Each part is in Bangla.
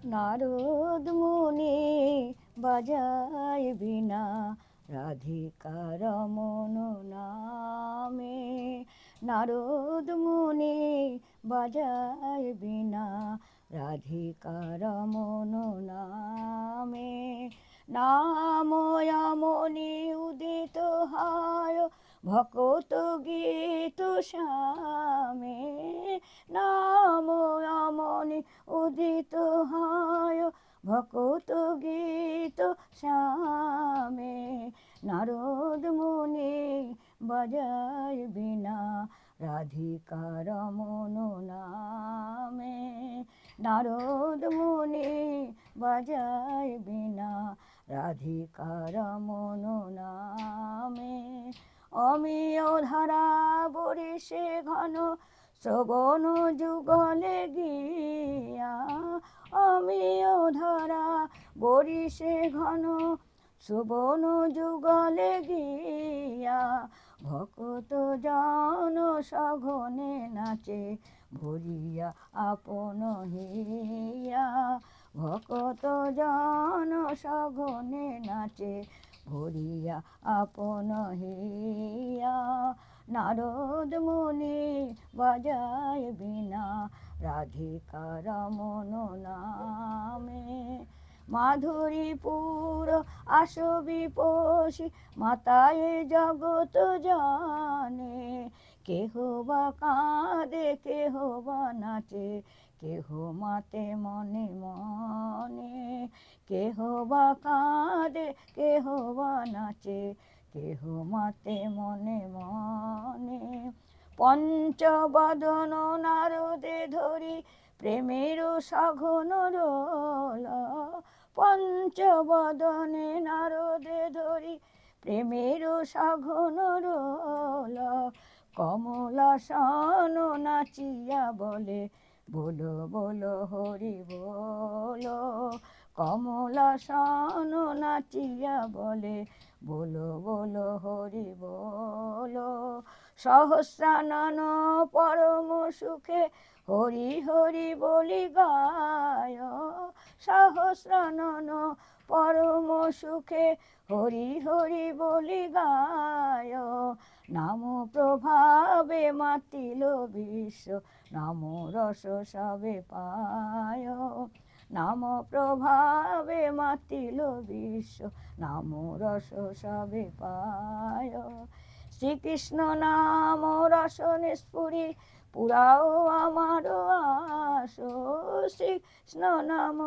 নারদ মুনি বাজায় বীণা রাধিকা রমন নামে। নারদ মুনি বাজায় বীণা রাধিকা রমন নামে। নাময়মনি উদিত হয় ভকত গীত শ্যামে। নাময়মনি উদিত হয় ভকত গীত শ্যামে। নারদ মুনি বাজায় বীণা রাধিকা রমন নামে। নারদ মুনি বাজায় বীণা রাধিকা রমন নামে। অমিয় ধারা বরিশে ঘন শ্রবণ যুগলে গিয়া। অমিয় ধারা বরিশে ঘন শ্রবণ যুগলে গিয়া। ভকত জন সঘনে নাচে ভরিয়া আপন হিয়া। ভকত জন সঘনে নাচে ভরিয়া আপন হিয়া। নারদ মুনি বাজায় বীণা রাধিকা রমন নামে। মাধুরীপুর আসবি পশি মাতায় জগত জানে। কেহ বা কাঁদে কেহ বা নাচে কেহ মাতে মনে মনে। কেহ বা কাঁদে কেহ বা নাচে কেহ মাতে মনে মনে। পঞ্চবদন নারদে ধরি প্রেমের সঘন রোল। পঞ্চবদনে নারদে ধরি প্রেমের সঘন রোল। কমলাসন নাচিয়া বলে বলো বলো হরি বলো। কমলাসন নাচিয়া বলে বলো বলো হরি বলো। সহস্রানন পরম সুখে হরি হরি বলি গায়। সহস্রানন পরম সুখে হরি হরি বলি গায়। নাম প্রভাবে মাতিল বিশ্ব নাম রস সবে পায়। নাম প্রভাবে মাতিল বিশ্ব নাম রস সবে পায়। শ্রীকৃষ্ণ নাম রসনে স্ফুরি পুরাও আমার আস। শ্রীকৃষ্ণ নাম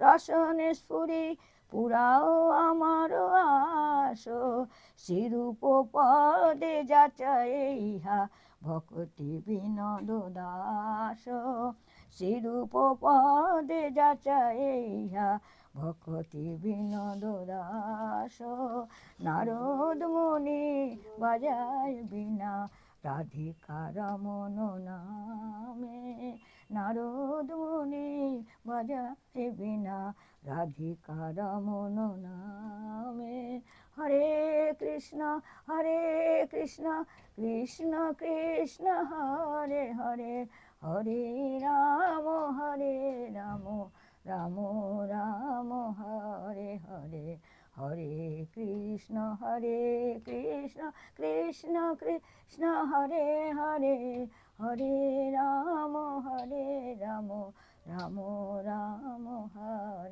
রসনে স্ফুরি পুরাও আমার আস। শ্রীরূপ পদে যাচায় ইহা ভক্তি বিনোদ দাস। শ্রীরূপ পদে যাচায় ইহা ভক্তি বিনোদ দাস। নারদ মুনি বাজায় বীণা রাধিকা রমন নামে। নারদ মুনি বাজায় বীণা রাধিকা রমন নামে। হরে কৃষ্ণ কৃষ্ণ কৃষ্ণ হরে হরে হরে রাম রাম রাম হরে হরে। হরে কৃষ্ণ কৃষ্ণ কৃষ্ণ হরে হরে হরে রাম রাম রাম হরে।